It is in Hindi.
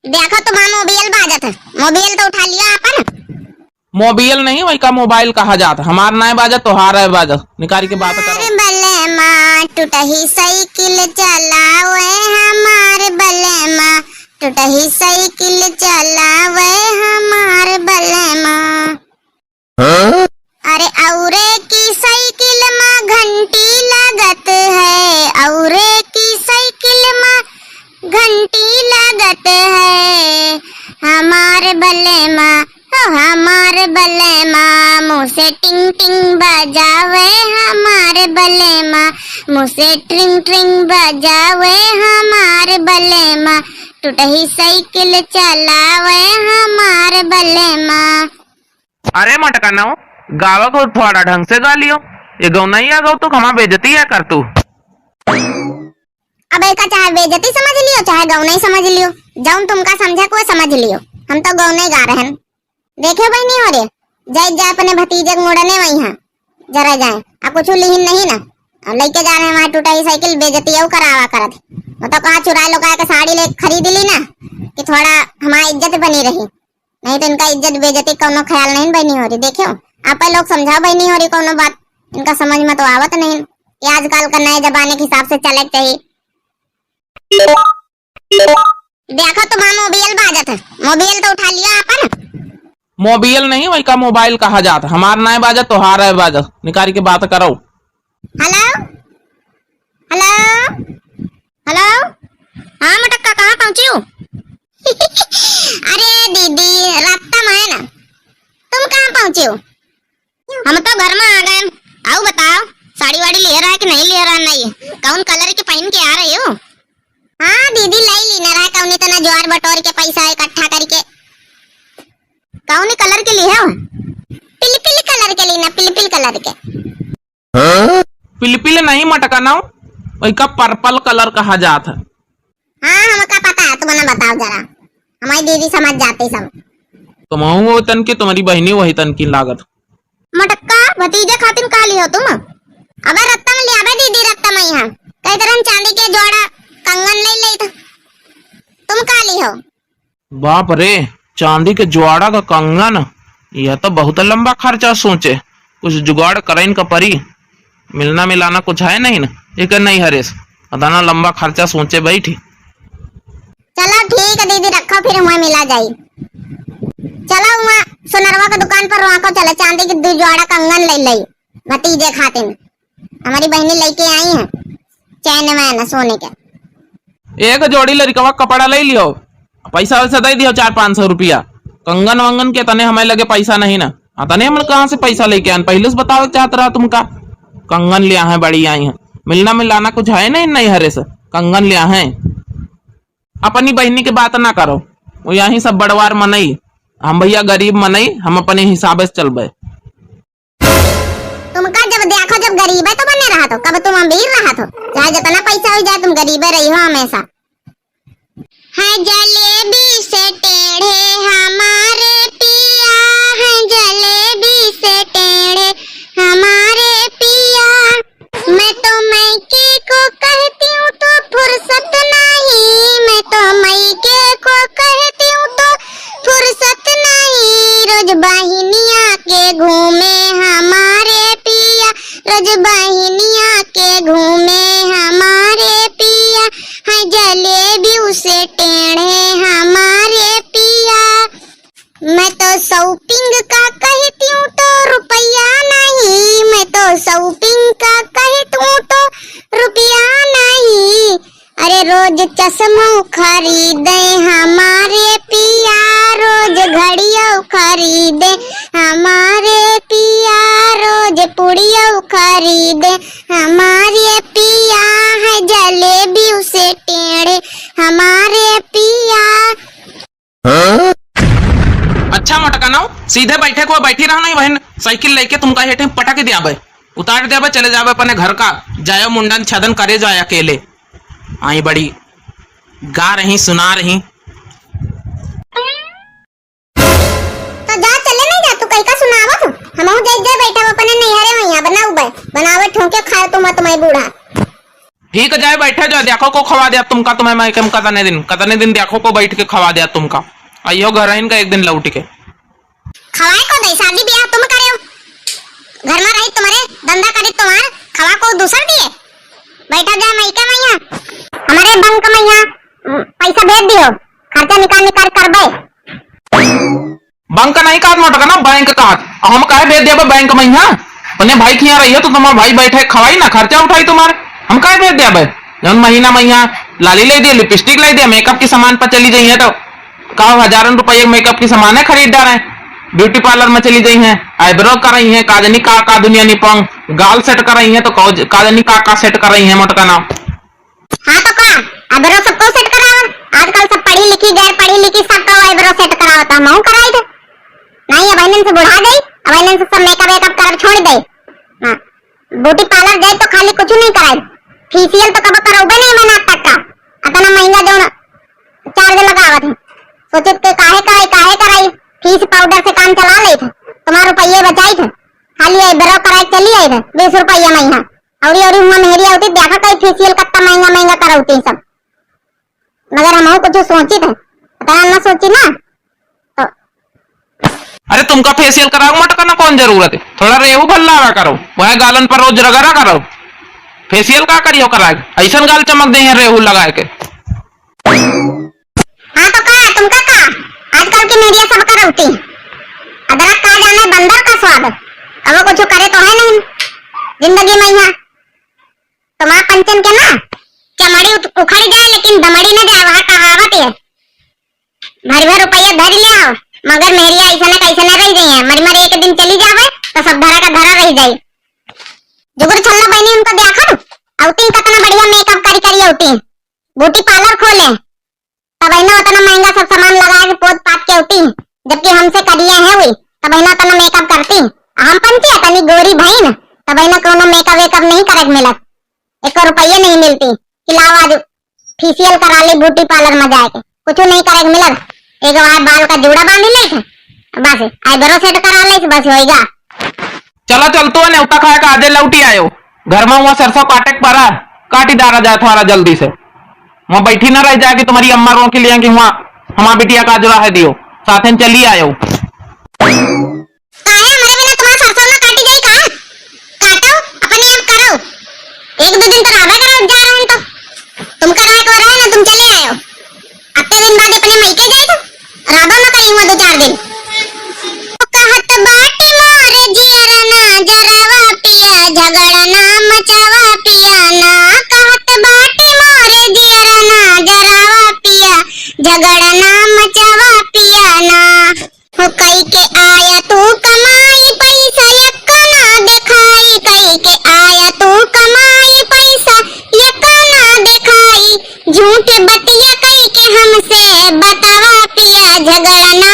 देखो तुम्हारा मोबाइल बाजत है, मोबाइल तो उठा लिया आपन। मोबाइल नहीं वही का मोबाइल कहा जाता, हमार ना बाजत तो हार है बाजत, निकाल के बात करो। बल्ले माँ टूटही साइकिल चलावे हमारे बल्ले माँ, टूटही साइकिल चलावे हमारे बल्ले माँ। अरे औरे की साइकिल माँ घंटी लगत है, औरे की साइकिल माँ घंटी लगत है, हमारे बल्ले माँ हमारे बल्ले माँ मुँह से टिंग टिंग बजावे, हमारे बल्ले माँ मुँह से ट्रिंग ट्रिंग बजावे, हमारे बल्ले माँ टूटही साइकिल चलावे हमारे बल्ले माँ। अरे मटका ना गावा को थोड़ा ढंग से गा लियो, ये गौ नहीं आ गौ तो हमारा बेइज्जती है कर तू। अब एक चाहे बेइज्जती समझ लियो चाहे गौ नहीं समझ लियो, जाऊं तुमका समझा को समझ लियो, हम तो गौ नहीं गा रहे हैं। देखे भाई नहीं हो रहे, जाए जाए अपने भतीजे मुड़ने वही है जरा जाए, आप कुछ लिहिन नहीं ना, अब लेके जा रहे हैं वहाँ टूटा ही साइकिल बेइज्जती करावा करत, वो तो कहा चुरा लो का साड़ी ले खरीद ली ना कि थोड़ा हमारी इज्जत बनी रही, नहीं तो इनका इज्जत बेइज्जती कोनो ख्याल नहीं बनी हो रही। देखो आप लोग समझाओ भाई नहीं हो रही कोनो बात, इनका समझ में तो आवत नहीं कि आजकल का नए जमाने के हिसाब से चले चाहिए। देखो तुम्हारा मोबाइल बाजत है, मोबाइल तो उठा लिया आपन। मोबाइल नहीं वही का मोबाइल कहा जाता, हमार ना बाजत तो हार है बाजत, निकाल के बात करो। हेलो हेलो हेलो, हाँ मटक्का कहाँ पहुंची हो? अरे दीदी रास्ता में है ना, तुम कहाँ पहुंची हो? हम तो घर में आ गए। आओ बताओ साड़ी वाड़ी ले रहा है कि नहीं ले रहा? नहीं कौन कलर के पहन के आ रहे हो? हाँ दीदी लाई ली ना रहा कौन इतना ज्वार बटोर के पैसा इकट्ठा करके, कौन कलर के लिए हो? पिल कलर के लिए ना, पिल कलर के। पिल नहीं मटका ना वही का पर्पल कलर कहा जाता है। हाँ हमका पता है, तुम ना बताओ जरा, हमारी दीदी समझ जाती सब। तुम वो तन की तुम्हारी बहनी वही तन की लागत। मटक्का भतीजे खातिर का लियो तुम? अबे रत्ता में लिया दीदी, रत्ता में यहाँ कई तरह चांदी के जोड़ा कंगन ले ली था, तुम का लियो? बाप रे चांदी के जुआड़ा का कंगन, यह तो बहुत लंबा खर्चा सोचे, कुछ जुगाड़ करें का परी, मिलना मिलाना कुछ है नहीं ना, एक नहीं हरेस अदाना लंबा खर्चा सोचे बैठी। चलो ठीक है दीदी रखो, फिर वहाँ मिला जाये। चलो वहाँ सोनरवा का दुकान पर वहाँ को चले, चांदी के दो जोड़ा कंगन ले ली भतीजे खातिर, हमारी बहनी लेके आई है चैन में सोने के। एक जोड़ी लड़कवा कपड़ा ले लियो, पैसा वैसा दे दियो 400-500 रुपया, कंगन वंगन के तने हमें लगे पैसा नहीं ना, तने हम कहाँ से पैसा लेके आए? पहले से बताओ चाहत रहा तुमका, कंगन लिया है बड़ी आई है, मिलना मिलाना कुछ है नहीं हरे से, कंगन लिया है। अपनी बहनी की बात ना करो, वो यही सब बड़वार मनई, हम भैया गरीब मनई, हम अपने हिसाब से चलबे। तुमका जब देखो जब गरीब है तो बने रहा तो, कब तुम अमीर रहा तो, चाहे जितना पैसा हो जाए तुम गरीबे रही हो हमेशा। है जलेबी से टेढ़े हमारे पिया, है जलेबी से टेढ़े हमारे पिया, मैं तो मैके को कहती हूँ तो फुर्सत नहीं, मैं तो मैके को कहती हूँ तो फुर्सत नहीं, रोज बहिनिया के घूमे हमारे पिया, रोज बहिनिया के घूमे हमारे पिया, है जलेबी उसे टेढ़े हमारे पिया, मैं तो शॉपिंग का कहती हूँ तो रुपया नहीं, मैं तो शॉपिंग का कहती हूँ तो रुपया नहीं, अरे रोज चश्मा खरीदे हमारे पिया, रोज घड़ियों खरीदे हमारे पिया, रोज पुड़ियों खरीदे हमारे पिया, है जलेबी उसे टेढ़े हमारे पिया। अच्छा मटका ना सीधे बैठे को बैठी रहा नहीं बहन, साइकिल लेके तुमका हेठे पटक दिया बे, उतार दिया बे, चले जावे अपने घर का, जायो मुंडन छदन करे जाए अकेले, आई बड़ी गा रही सुना रही। तो जा चले नहीं जा, तू कहीं का सुनावा तू, हम जाए बैठा अपने नहीं हरे वहीं बनाऊ बे, बनावे ठोके खाए तुम मत मैं बूढ़ा। ठीक है, जाए बैठे जाए, देखो को खवा दिया तुमका, तुम्हें मैं कतने दिन देखो को बैठ के खवा दिया तुमका। आइयो घर आइन का एक दिन लौट के खवाए को दई, शादी ब्याह तुम करे हो, घर में रही तुम्हारे धंधा करे तुम्हार, खवा को दूसर दिए। बैठा जा मैका मैया, हमारे बैंक मैया पैसा भेज दियो, खर्चा निकाल करबे। बैंक नहीं काट मोटा ना, बैंक काट हम काहे भेज दिया बैंक में। यहाँ अपने भाई की यहाँ रही है तो तुम्हारा भाई बैठे खवाई ना, खर्चा उठाई तुम्हारे, हम काहे भेज दिया भाई। जब महीना में यहाँ लाली ले दिया, लिपस्टिक ले दिया, मेकअप की सामान पर चली जाइए तो का हजारों रुपये मेकअप की सामान है खरीद डाले हैं, ब्यूटी पार्लर में चली गई हैं, आईब्रो कर रही हैं, काजनी का दुनिया निपंग, गाल सेट कर रही हैं तो काजनी का सेट कर रही हैं मोटका नाम। हाँ तो का आईब्रो सबको सेट करावा, आजकल सब पढ़ी लिखी गैर पढ़ी लिखी सबको आईब्रो सेट करावता, मैं कराई थे नहीं। अब से बुढ़ा गई, अब से सब मेकअप कर छोड़ दे। हाँ ब्यूटी पार्लर गए तो खाली कुछ नहीं कराई, फेशियल तो कब करोगे नहीं मैंने अब तक का, इतना महंगा जो चार्ज लगावत है, सोचे के काहे कराई, फीस पाउडर से काम चला ले थे, तुम्हारे रुपये बचाई थे, खाली आईब्रो कराई चली आई थे 20 रुपया महीना। और हुआ मेहरी होती देखा कई फेशियल कितना महंगा कराती सब, मगर हम कुछ सोची थे, पता ना सोची ना तो। अरे तुमका फेशियल कराओ मटका ना, कौन जरूरत है, थोड़ा रेहू भल्ला करो, वह गालन पर रोज रगड़ा करो, फेशियल का करियो करा, ऐसा गाल चमक दे रेहू लगा के। हाँ तो का तुमका का आजकल की मीडिया सब करौती, अदरक का जाने बंदर का स्वाद, अब कुछ करे तो है नहीं जिंदगी में। यहाँ तुम्हारा पंचन के ना चमड़ी उखड़ जाए लेकिन दमड़ी न जाए, वहाँ कहावत है, भर रुपया धर ले आओ मगर मेरी ऐसा न कैसे न रह गई है, मर एक दिन चली जावे तो सब धरा का धरा रह जाए। जुगुर छल्ला बहनी उनको देखा औती कितना बढ़िया मेकअप करी औती, ब्यूटी पार्लर खोले तब उतना महंगा सब सामान लगा के पोत पात के होती, जबकि हमसे करिए है हुई तब उतना मेकअप करती। हम पंची तनी गोरी बहन तब कोनो मेकअप वेकअप नहीं करे मिलत, 1 रुपये नहीं मिलती कि लाओ आज फेशियल करा ले ब्यूटी पार्लर में जाके, कुछ नहीं करे मिलत। एक बार बाल का जूड़ा बांध ले बस, आईब्रो सेट करा ले बस होएगा। चलो चलतो है न्योता खाए का आजे लौटी आयो, घर में वहाँ सरसों काटे परा काटी डारा जाए थोड़ा जल्दी से, वहाँ बैठी ना रह जाएगी तुम्हारी अम्मा रो के लिए कि वहाँ हमारा बिटिया का जुड़ा है दियो, साथ में चली आयो। एक दो दिन तो राबा करा जा रहे हैं तो तुम कराए को रहे ना, तुम चले आए हो, हफ्ते दिन बाद अपने मायके गए थे, राबा में कहीं हुआ 2-4 दिन। कहत बाटे मोरे जियरा ना जरावा पिया, झगड़ा ना मचावा पिया ना, कहत बाटे मोरे जियरा ना जरावा पिया, झगड़ा ना मचावा पिया ना। हो कई के आया तू कमाई पैसा यक्का ना दिखाई, कई के आया तू कमाई पैसा यक्का ना दिखाई, झूठ बतिया कई के हमसे बतावा पिया, झगड़ा ना